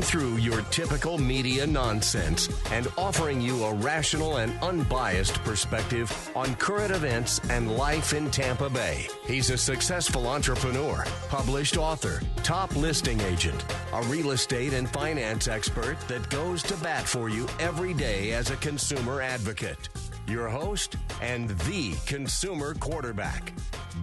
Through your typical media nonsense and offering you a rational and unbiased perspective on current events and life in Tampa Bay. He's a successful entrepreneur, published author, top listing agent, a real estate and finance expert that goes to bat for you every day as a consumer advocate. Your host and the consumer quarterback,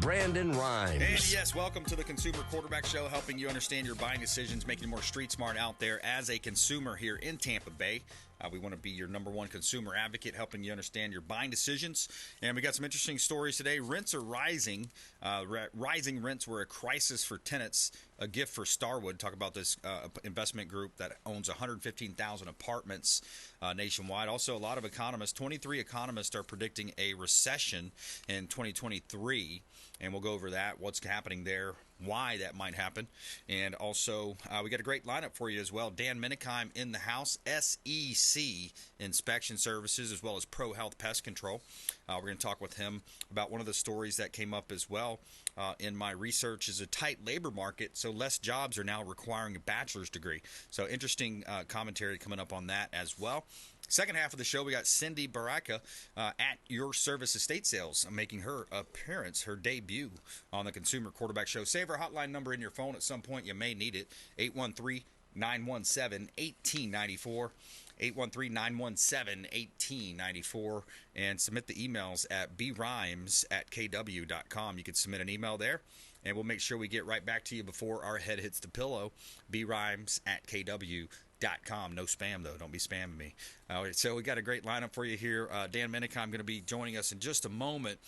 Brandon Rhymes. And yes, welcome to the Consumer Quarterback Show, helping you understand your buying decisions, making you more street smart out there as a consumer here in Tampa Bay. We want to be your number one consumer advocate, helping you understand your buying decisions. And we got some interesting stories today. Rents are rising. Rising rents were a crisis for tenants, a gift for Starwood. Talk about this investment group that owns 115,000 apartments nationwide. Also, a lot of economists, 23 economists are predicting a recession in 2023. And we'll go over that, what's happening there, why that might happen. And also, we got a great lineup for you as well. Dan Menikheim in the house, SEC Inspection Services, as well as Prohealth Pest Control. We're going to talk with him about one of the stories that came up as well in my research is a tight labor market, so less jobs are now requiring a bachelor's degree. So interesting commentary coming up on that as well. Second half of the show, we got Cindy Baraka at Your Service Estate Sales, making her appearance, her debut on the Consumer Quarterback Show. Save our hotline number in your phone at some point. You may need it, 813-917-1894. 813-917-1894, and submit the emails at brimes@kw.com. You can submit an email there, and we'll make sure we get right back to you before our head hits the pillow. brimes@kw.com. No spam, though. Don't be spamming me. So we got a great lineup for you here. Dan Menikheim going to be joining us in just a moment.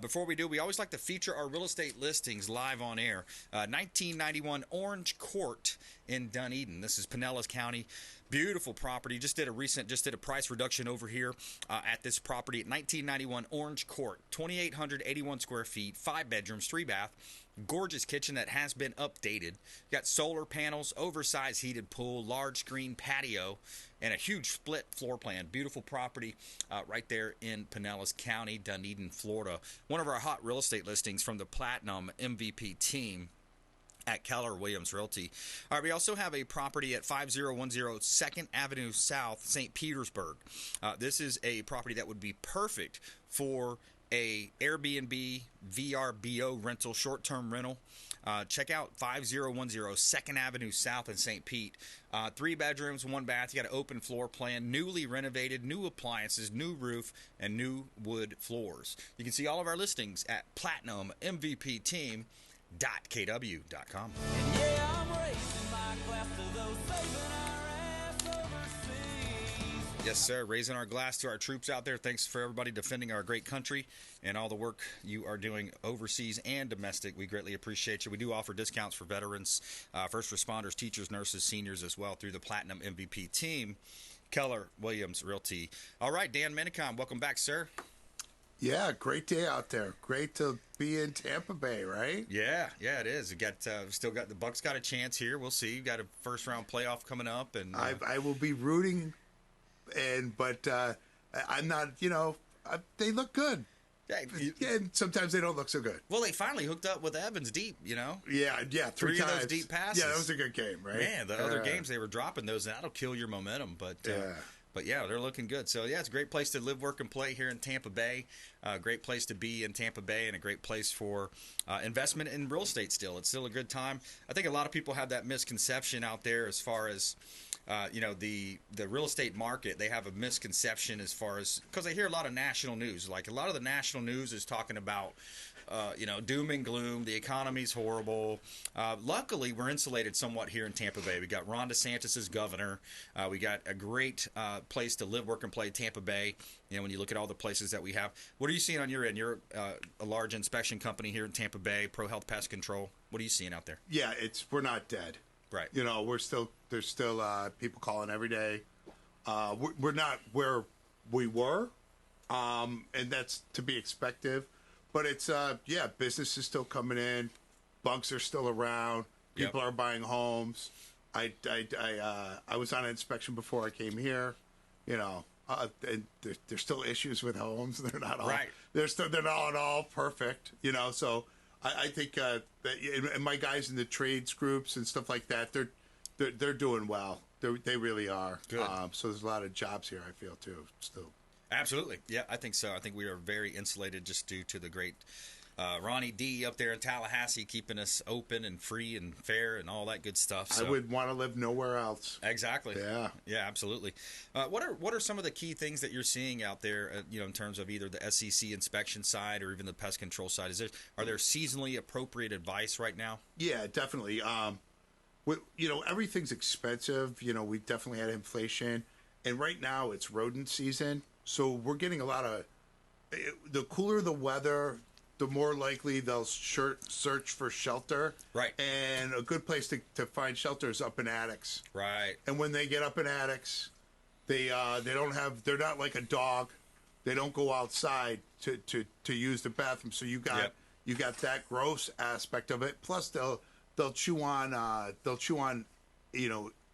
Before we do, we always like to feature our real estate listings live on air. 1991 Orange Court in Dunedin. This is Pinellas County. Beautiful property. Just did a price reduction over here at this property at 1991 Orange Court. 2,881 square feet, 5 bedrooms, 3 bath. Gorgeous kitchen that has been updated. Got solar panels, oversized heated pool, large screen patio, and a huge split floor plan. Beautiful property right there in Pinellas County, Dunedin, Florida. One of our hot real estate listings from the Platinum MVP team at Keller Realty. All right, we also have a property at 5010 2nd Avenue South, St. Petersburg. This is a property that would be perfect for a Airbnb, VRBO rental, short-term rental. Check out 5010 2nd Avenue South in St. Pete. 3 bedrooms, 1 bath. You got an open floor plan, newly renovated, new appliances, new roof, and new wood floors. You can see all of our listings at platinummvpteam.kw.com. Yes, sir. Raising our glass to our troops out there. Thanks for everybody defending our great country and all the work you are doing overseas and domestic. We greatly appreciate you. We do offer discounts for veterans, first responders, teachers, nurses, seniors as well through the Platinum MVP team, Keller Realty. All right, Dan Menikheim, welcome back, sir. Yeah, great day out there. Great to be in Tampa Bay, right? Yeah, it is. We got still got the Bucks got a chance here. We'll see. We've got a first round playoff coming up, and I will be rooting. But I'm not, they look good. Yeah, and sometimes they don't look so good. Well, they finally hooked up with Evans deep, Yeah, 3 of those deep passes. Yeah, that was a good game, right? Man, the other games they were dropping those, and that'll kill your momentum. But yeah, they're looking good. So, yeah, it's a great place to live, work, and play here in Tampa Bay. Great place to be in Tampa Bay, and a great place for investment in real estate still. It's still a good time. I think a lot of people have that misconception out there as far as the real estate market. They have a misconception as far as, because they hear a lot of national news. Like, a lot of the national news is talking about doom and gloom. The economy's horrible. Luckily, we're insulated somewhat here in Tampa Bay. We got Ron DeSantis as governor. We got a great place to live, work, and play, Tampa Bay. When you look at all the places that we have. What are you seeing on your end? You're a large inspection company here in Tampa Bay, Prohealth Pest Control. What are you seeing out there? Yeah, we're not dead. Right. There's still people calling every day. We're not where we were, and that's to be expected. But it's business is still coming in, bunks are still around, people are buying homes. I was on an inspection before I came here, and there's still issues with homes. They're not all right. They're not all perfect, So I think that and my guys in the trades groups and stuff like that, they're doing well. They really are. Good. So there's a lot of jobs here, I feel, too, still. Absolutely. Yeah, I think so. I think we are very insulated just due to the great Ronnie D up there in Tallahassee keeping us open and free and fair and all that good stuff. So. I would want to live nowhere else. Exactly. Yeah. Yeah, absolutely. What are some of the key things that you're seeing out there, in terms of either the SEC inspection side or even the pest control side? Are there seasonally appropriate advice right now? Yeah, definitely. Everything's expensive. We definitely had inflation. And right now it's rodent season. So we're getting a lot of, the cooler the weather, the more likely they'll search for shelter. Right. And a good place to find shelter is up in attics. Right. And when they get up in attics, they're not like a dog. They don't go outside to use the bathroom. So you got that gross aspect of it. Plus they'll chew on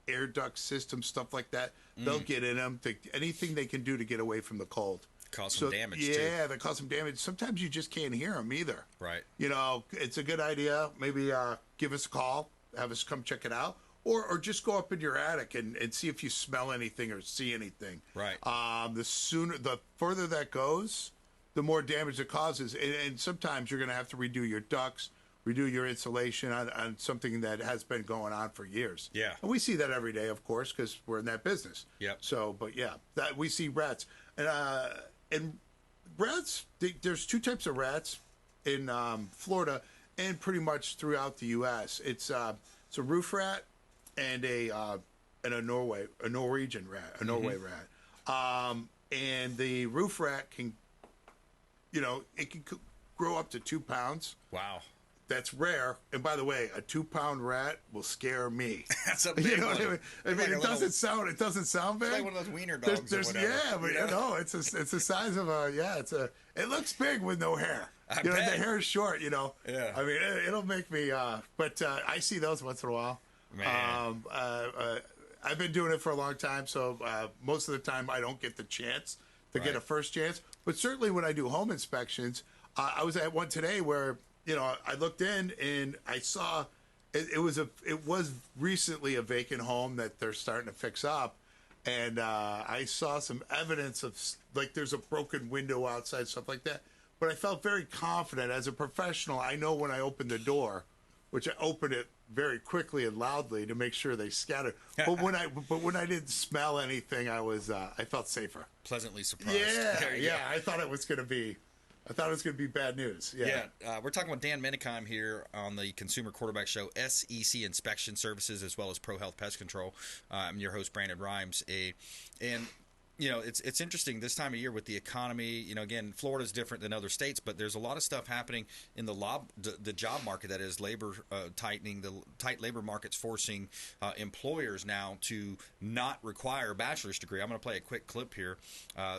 air duct system, stuff like that. They'll get in them. Anything they can do to get away from the cold. Cause some damage, too. Yeah, they cause some damage. Sometimes you just can't hear them either. Right. It's a good idea. Maybe give us a call, have us come check it out, or just go up in your attic and see if you smell anything or see anything. Right. The further that goes, the more damage it causes. And sometimes you're going to have to redo your ducts, redo your insulation on something that has been going on for years. Yeah. And we see that every day, of course, because we're in that business. Yep. So, but yeah, that we see rats. And rats, there's two types of rats in Florida and pretty much throughout the U.S. It's a roof rat and a Norwegian rat, a Norway rat. And the roof rat can, it can grow up to 2 pounds. Wow. That's rare. And by the way, a 2-pound rat will scare me. That's a big one. I mean, it doesn't sound big. It's like one of those wiener dogs or whatever. Yeah, but it's the size of it looks big with no hair. I bet. bet. The hair is short, Yeah. I mean, it'll make me, but I see those once in a while. Man. I've been doing it for a long time, so most of the time I don't get the chance to get a first chance. But certainly when I do home inspections, I was at one today where, I looked in and I saw it was recently a vacant home that they're starting to fix up. And I saw some evidence of, like, there's a broken window outside, stuff like that. But I felt very confident as a professional. I know when I opened the door, which I opened it very quickly and loudly to make sure they scattered. But when I didn't smell anything, I felt safer. Pleasantly surprised. Yeah. I thought it was going to be bad news. Yeah. We're talking with Dan Menikheim here on the Consumer Quarterback Show, SEC Inspection Services, as well as Prohealth Pest Control. I'm your host, Brandon Rhymes. And it's interesting this time of year with the economy. Again, Florida's different than other states, but there's a lot of stuff happening in the job market that is labor tightening. The tight labor market's forcing employers now to not require a bachelor's degree. I'm going to play a quick clip here,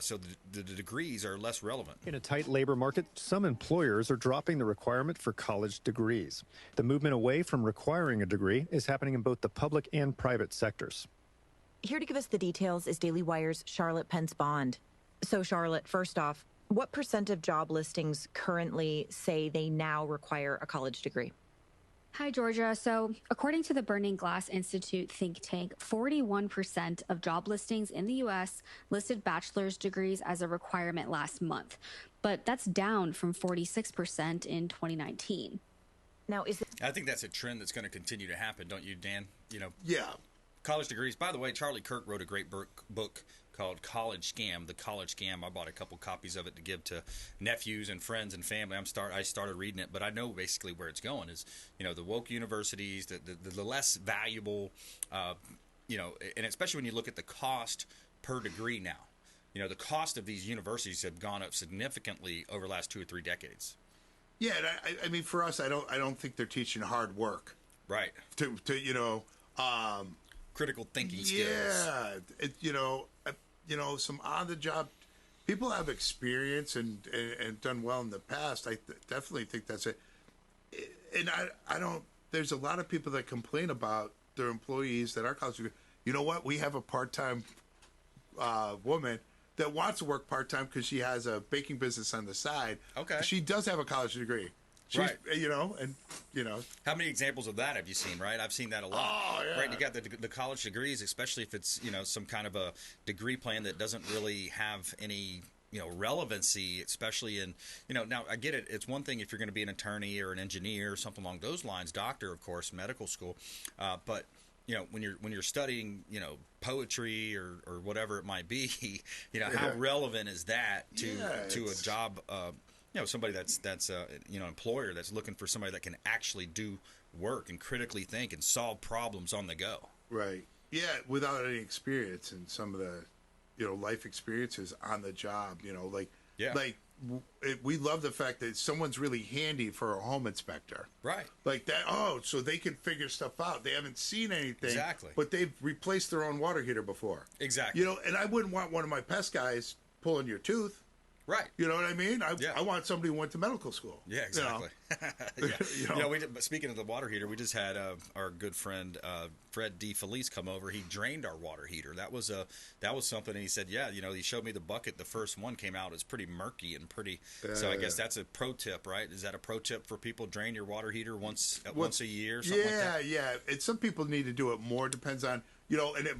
so the degrees are less relevant. In a tight labor market, some employers are dropping the requirement for college degrees. The movement away from requiring a degree is happening in both the public and private sectors. Here to give us the details is Daily Wire's Charlotte Pence Bond. So, Charlotte, first off, what % of job listings currently say they now require a college degree? Hi, Georgia. So, according to the Burning Glass Institute think tank, 41% of job listings in the U.S. listed bachelor's degrees as a requirement last month. But that's down from 46% in 2019. Now, I think that's a trend that's going to continue to happen, don't you, Dan? Yeah. College degrees. By the way, Charlie Kirk wrote a great book called College Scam. The College Scam. I bought a couple copies of it to give to nephews and friends and family. I started reading it, but I know basically where it's going is, the woke universities, the less valuable, and especially when you look at the cost per degree now. The cost of these universities have gone up significantly over the last 2 or 3 decades. Yeah, and I mean, for us, I don't think they're teaching hard work. Right. To critical thinking skills. Yeah, some on-the-job. People have experience and done well in the past. I definitely think that's it. And I don't. There's a lot of people that complain about their employees that are college degree. You know what? We have a part-time woman that wants to work part-time because she has a baking business on the side. Okay. She does have a college degree. Right. How many examples of that have you seen, right? I've seen that a lot. Oh, yeah. Right, you got the college degrees, especially if it's, some kind of a degree plan that doesn't really have any, relevancy, especially in, now I get it. It's one thing if you're going to be an attorney or an engineer or something along those lines, doctor, of course, medical school. But, when you're studying, poetry or whatever it might be, how relevant is that to a job, somebody that's employer that's looking for somebody that can actually do work and critically think and solve problems on the go. Right. Yeah, without any experience and some of the, life experiences on the job, we love the fact that someone's really handy for a home inspector. Right. Like that. Oh, so they can figure stuff out. They haven't seen anything. Exactly. But they've replaced their own water heater before. Exactly. And I wouldn't want one of my pest guys pulling your tooth. Right. You know what I mean? I want somebody who went to medical school. Yeah, exactly. Speaking of the water heater, we just had our good friend Fred D. Felice come over. He drained our water heater. That was something. And he said, he showed me the bucket. The first one came out. It's pretty murky and pretty. So I guess that's a pro tip, right? Is that a pro tip for people? Drain your water heater once a year. Something like that? Yeah. And some people need to do it more. Depends on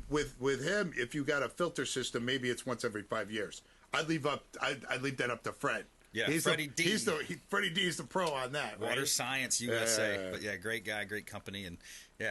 with him. If you got a filter system, maybe it's once every 5 years. I'd leave that up to Fred. Yeah, Freddie D. Freddie D is the pro on that. Water right? Science USA. But yeah, great guy, great company, and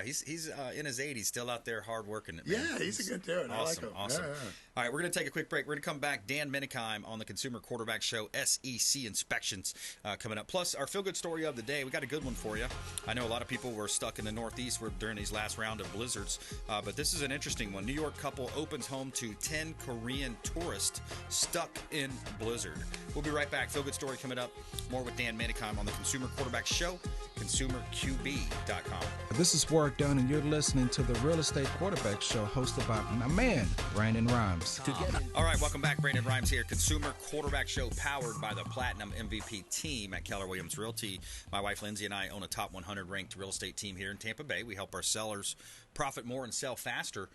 he's in his 80s, still out there hard working. Yeah, he's a good dude. Awesome, I like him. Awesome. Yeah. All right, we're going to take a quick break. We're going to come back. Dan Menikheim on the Consumer Quarterback Show, SEC inspections coming up. Plus, our feel-good story of the day. We got a good one for you. I know a lot of people were stuck in the Northeast during these last round of blizzards, but this is an interesting one. New York couple opens home to 10 Korean tourists stuck in blizzard. We'll be right back. Feel-good story coming up. More with Dan Menikheim on the Consumer Quarterback Show, consumerqb.com. This is Ward Dunn, and you're listening to the Real Estate Quarterback Show, hosted by my man, Brandon Rhymes. All right, welcome back. Brandon Rhymes here. Consumer Quarterback Show, powered by the Platinum MVP team at Keller Williams Realty. My wife Lindsay and I own a top 100 ranked real estate team here in Tampa Bay. We help our sellers profit more and sell faster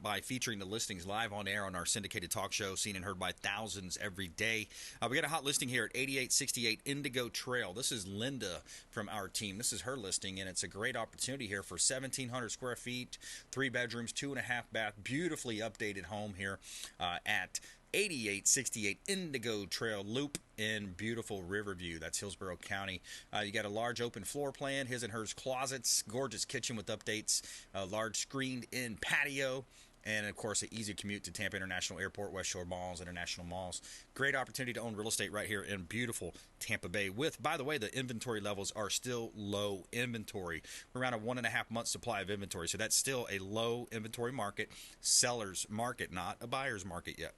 by featuring the listings live on air on our syndicated talk show, seen and heard by thousands every day. We got a hot listing here at 8868 Indigo Trail. This is Linda from our team. This is her listing, and it's a great opportunity here for 1,700 square feet, 3 bedrooms, 2.5 bath, beautifully updated home here at 8868 Indigo Trail Loop in beautiful Riverview. That's Hillsborough County. You got a large open floor plan, his and hers closets, gorgeous kitchen with updates, a large screened-in patio, and, of course, an easy commute to Tampa International Airport, West Shore Malls, International Malls. Great opportunity to own real estate right here in beautiful Tampa Bay with, by the way, the inventory levels are still low inventory. We're around a 1.5 month supply of inventory, so that's still a low inventory market, seller's market, not a buyer's market yet.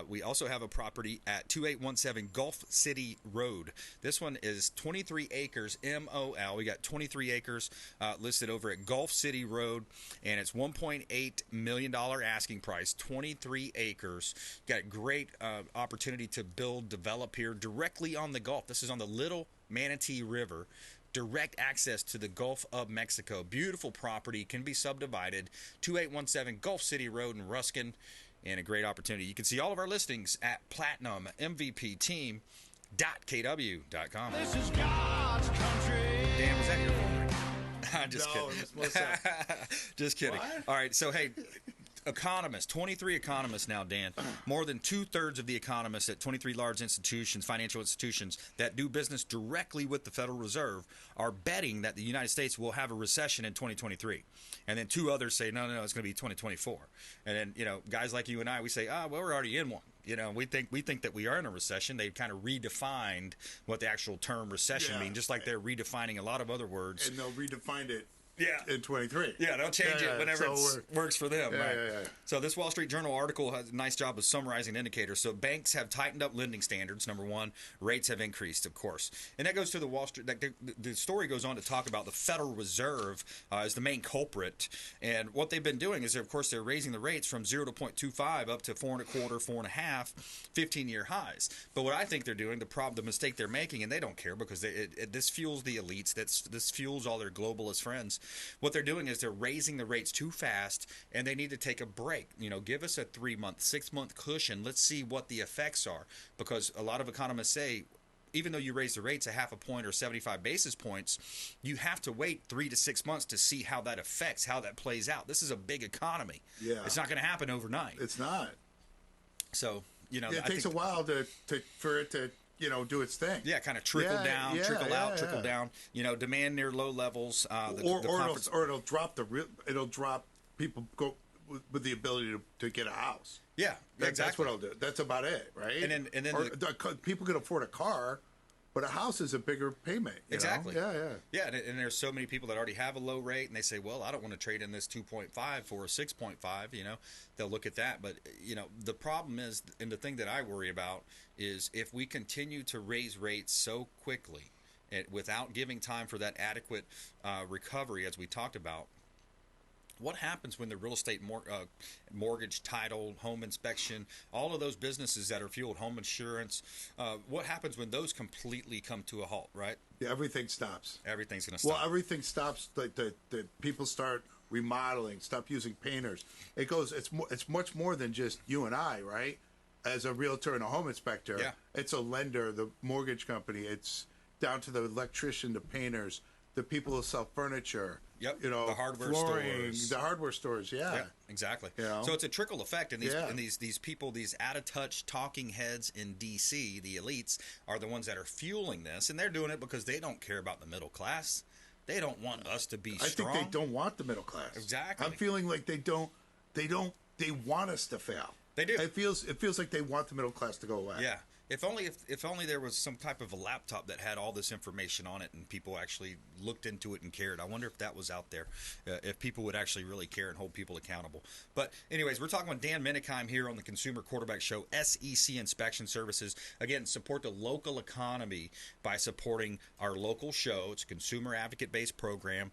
We also have a property at 2817 Gulf City Road. This one is 23 acres, MOL. We got 23 acres listed over at Gulf City Road, and it's $1.8 million asking price, 23 acres. Got a great opportunity to develop here directly on the Gulf. This is on the Little Manatee River. Direct access to the Gulf of Mexico. Beautiful property, can be subdivided. 2817 Gulf City Road in Ruskin. And a great opportunity. You can see all of our listings at PlatinumMVPTeam.kw.com. This is God's country. Dan, was that your phone ring? I'm just No, kidding. it's Melissa. Just kidding. What? All right, so hey, economists, 23 economists now, Dan. More than 2/3 of the economists at 23 large institutions, financial institutions that do business directly with the Federal Reserve are betting that the United States will have a recession in 2023. And then 2 others say, no, it's going to be 2024. And then, guys like you and I, we say, well, we're already in one. We think that we are in a recession. They've kind of redefined what the actual term recession means, just like they're redefining a lot of other words. And they'll redefine it Yeah. in 23. Yeah, they'll change it whenever it works for them. Right. Yeah. So this Wall Street Journal article has a nice job of summarizing indicators. So banks have tightened up lending standards, number one. Rates have increased, of course. And that goes to the Wall Street. The story goes on to talk about the Federal Reserve as the main culprit. And what they've been doing is, of course, they're raising the rates from 0 to 0.25 up to 4.25, 4.5, 15-year highs. But what I think they're doing, the mistake they're making, and they don't care because this fuels the elites. This fuels all their globalist friends. What they're doing is they're raising the rates too fast, and they need to take a break. Give us a 3-month, 6-month cushion. Let's see what the effects are, because a lot of economists say even though you raise the rates a half a point or 75 basis points, you have to wait 3 to 6 months to see how that affects, how that plays out. This is a big economy. Yeah. It's not going to happen overnight. It's not. So, you know, It takes a while for it to, you know, do its thing. Yeah, kind of trickle down, trickle out, trickle down. You know, demand near low levels. Or it'll drop it'll drop people go with the ability to get a house. Yeah, exactly. That's what I'll do. That's about it, right? And then people can afford a car, but a house is a bigger payment. Exactly. Yeah. Yeah, and there's so many people that already have a low rate, and they say, well, I don't want to trade in this 2.5 for a 6.5. You know, they'll look at that. But, you know, the problem is, and the thing that I worry about is if we continue to raise rates so quickly without giving time for that adequate recovery, as we talked about, what happens when the real estate mortgage, title, home inspection, all of those businesses that are fueled, home insurance, what happens when those completely come to a halt, right? Yeah, everything stops. Everything's going to stop. Well, everything stops. The people start remodeling, stop using painters. It's much more than just you and I, right? As a realtor and a home inspector, it's a lender, the mortgage company. It's down to the electrician, the painters, the people who sell furniture. Yep. You know, the hardware flooring, stores. the hardware stores. Yeah. Exactly. You know? So it's a trickle effect, and these people, these out of touch talking heads in D.C., the elites, are the ones that are fueling this, and they're doing it because they don't care about the middle class. They don't want us to be strong. I think they don't want the middle class. Exactly. I'm feeling like they want us to fail. They do. It feels like they want the middle class to go away. Yeah. If only there was some type of a laptop that had all this information on it and people actually looked into it and cared. I wonder if that was out there, if people would actually really care and hold people accountable. But anyways, we're talking with Dan Menikheim here on the Consumer Quarterback Show, SEC Inspection Services. Again, support the local economy by supporting our local show. It's a consumer advocate-based program.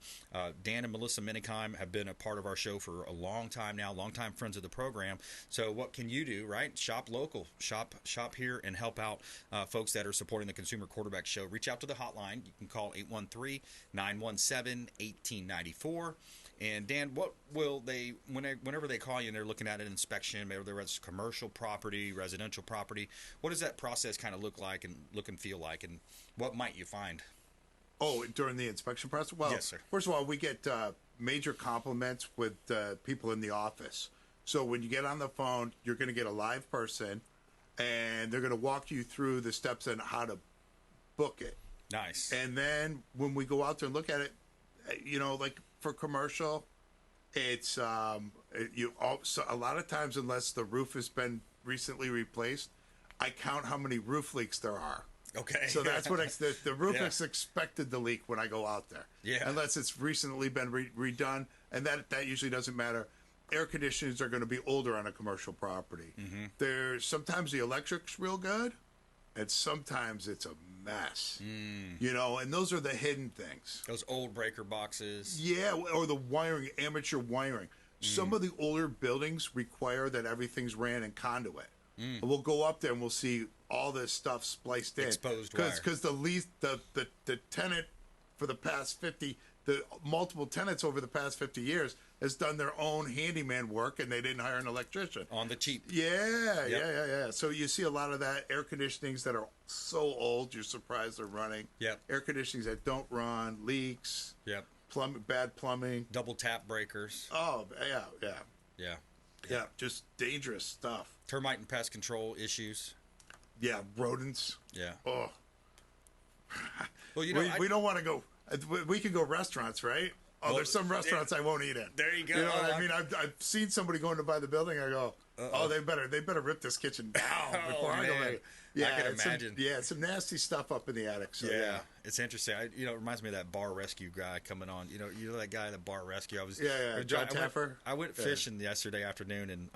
Dan and Melissa Menikheim have been a part of our show for a long time now, longtime friends of the program. So what can you do, right? Shop local, shop here, and help out folks that are supporting the Consumer Quarterback Show. Reach out to the hotline. You can call 813-917-1894. And Dan, what will they, whenever they call you and they're looking at an inspection, maybe it's commercial property, residential property, what does that process kind of look like and look and feel like, and what might you find? Oh, during the inspection process? Well, yes, sir. First of all, we get major compliments with people in the office. So when you get on the phone, you're going to get a live person, and they're going to walk you through the steps on how to book it. Nice. And then when we go out there and look at it, you know, like for commercial, it's a lot of times, unless the roof has been recently replaced, I count how many roof leaks there are. Okay. So that's what the roof is expected to leak when I go out there. Yeah. Unless it's recently been redone, and that usually doesn't matter. Air conditioners are going to be older on a commercial property. Mm-hmm. Sometimes the electric's real good, and sometimes it's a mess. You know, and those are the hidden things. Those old breaker boxes. Yeah, or the wiring, amateur wiring. Some of the older buildings require that everything's ran in conduit. And we'll go up there and we'll see all this stuff spliced in. Exposed wire. Because the tenant for the past 50, the multiple tenants over the past 50 years has done their own handyman work, and they didn't hire an electrician. On the cheap. Yeah. So you see a lot of that. Air conditionings that are so old, you're surprised they're running. Yep. Air conditionings that don't run, leaks. Yep. Bad plumbing. Double tap breakers. Oh, yeah. Yeah. Just dangerous stuff. Termite and pest control issues. Yeah, rodents. Yeah. Oh. Well, you know, we don't want to go. We could go restaurants, right? Oh, well, there's some restaurants I won't eat in. There you go. You know what I mean? I've seen somebody going to buy the building. I go, they better rip this kitchen down before I go back. Yeah, I can imagine. Some nasty stuff up in the attic. So, yeah, it's interesting. It reminds me of that bar rescue guy coming on. You know that guy, the bar rescue. John Taffer. I went fishing yesterday afternoon, and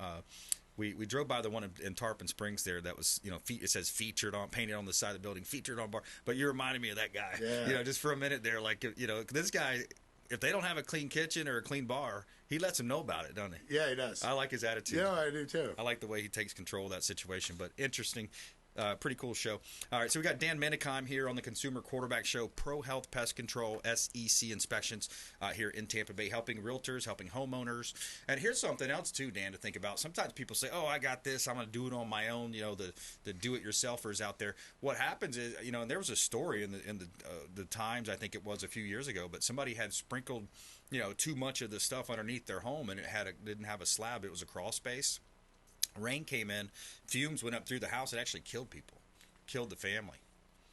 we drove by the one in Tarpon Springs there that was, it says featured on, painted on the side of the building, featured on bar. But you reminded me of that guy. Yeah. Just for a minute there, like, this guy, if they don't have a clean kitchen or a clean bar, he lets them know about it, doesn't he? Yeah, he does. I like his attitude. Yeah, I do too. I like the way he takes control of that situation. But interesting. Pretty cool show. All right, so we got Dan Menikheim here on the Consumer Quarterback Show, Prohealth Pest Control, SEC Inspections here in Tampa Bay, helping realtors, helping homeowners. And here's something else, too, Dan, to think about. Sometimes people say, oh, I got this. I'm going to do it on my own, the do-it-yourselfers out there. What happens is, and there was a story in the Times, I think it was a few years ago, but somebody had sprinkled, too much of the stuff underneath their home, and it didn't have a slab. It was a crawl space. Rain came in, fumes went up through the house. It actually killed people, killed the family.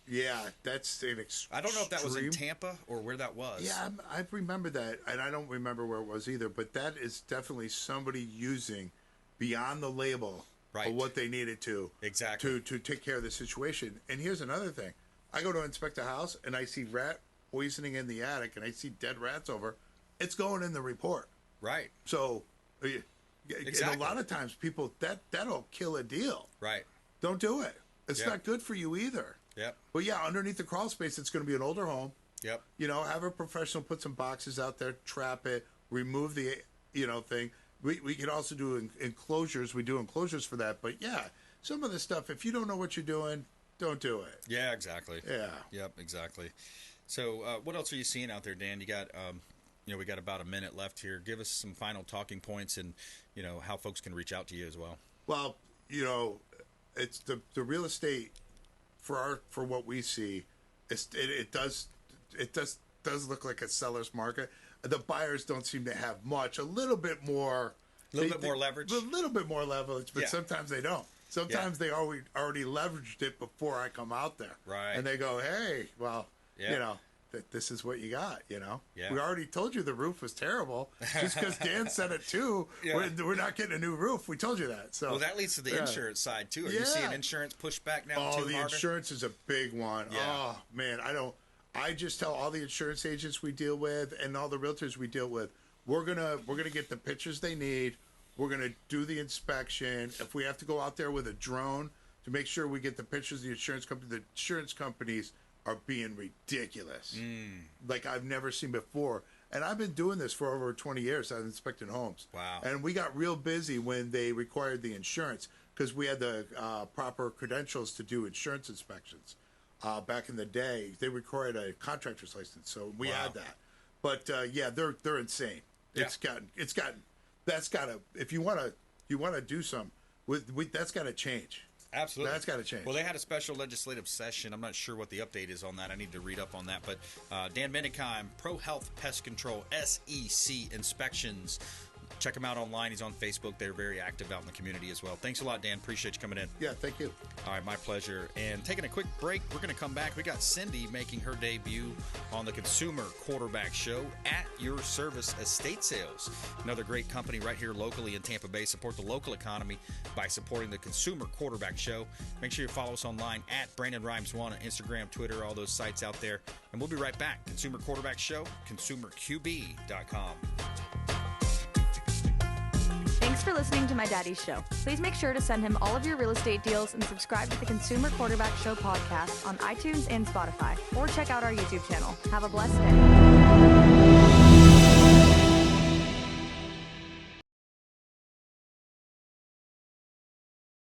Yeah, that's an extreme. I don't know if that was in Tampa or where that was. Yeah, I remember that, and I don't remember where it was either, but that is definitely somebody using beyond the label of what they needed to. Exactly. To take care of the situation. And here's another thing. I go to inspect a house, and I see rat poisoning in the attic, and I see dead rats over. It's going in the report. Right. So... Exactly. And a lot of times people that'll kill a deal. Right. Don't do it. It's not good for you either. Yep. But yeah, underneath the crawl space, it's going to be an older home. Yep. Have a professional put some boxes out there, trap it, remove the thing. We can also do enclosures. We do enclosures for that. But yeah, some of the stuff, if you don't know what you're doing, don't do it. Yeah, exactly. Yeah. Yep, exactly. So what else are you seeing out there, Dan? You got we got about a minute left here. Give us some final talking points and, how folks can reach out to you as well. Well, it's the real estate for what we see. It does look like a seller's market. The buyers don't seem to have much. A little bit more leverage. A little bit more leverage, but sometimes they don't. Sometimes they already leveraged it before I come out there. Right. And they go, hey, well, this is what you got, Yeah. We already told you the roof was terrible. Just because Dan said it too, we're not getting a new roof. We told you that. So that leads to the insurance side too. Are you seeing insurance push back now? Oh, the harder? Insurance is a big one. Yeah. Oh man, I just tell all the insurance agents we deal with and all the realtors we deal with, we're gonna get the pictures they need. We're gonna do the inspection. If we have to go out there with a drone to make sure we get the pictures of the insurance companies are being ridiculous, like I've never seen before. And I've been doing this for over 20 years. I've inspected homes. Wow. And we got real busy when they required the insurance because we had the proper credentials to do insurance inspections. Back in the day, they required a contractor's license, so we had that. But they're insane. Yeah. That's gotta. If you wanna do some, that's gotta change. Absolutely. That's got to change. Well, they had a special legislative session. I'm not sure what the update is on that. I need to read up on that. But Dan Menikheim, Prohealth Pest Control, SEC Inspections. Check him out online. He's on Facebook. They're very active out in the community as well. Thanks a lot, Dan. Appreciate you coming in. Yeah, thank you. All right, my pleasure. And taking a quick break, we're going to come back. We got Cindy making her debut on the Consumer Quarterback Show at Your Service Estate Sales. Another great company right here locally in Tampa Bay. Support the local economy by supporting the Consumer Quarterback Show. Make sure you follow us online at Brandon Rhymes1 on Instagram, Twitter, all those sites out there. And we'll be right back. Consumer Quarterback Show, consumerqb.com. Thanks for listening to my daddy's show. Please make sure to send him all of your real estate deals and subscribe to the Consumer Quarterback Show podcast on iTunes and Spotify, or check out our YouTube channel. Have a blessed day.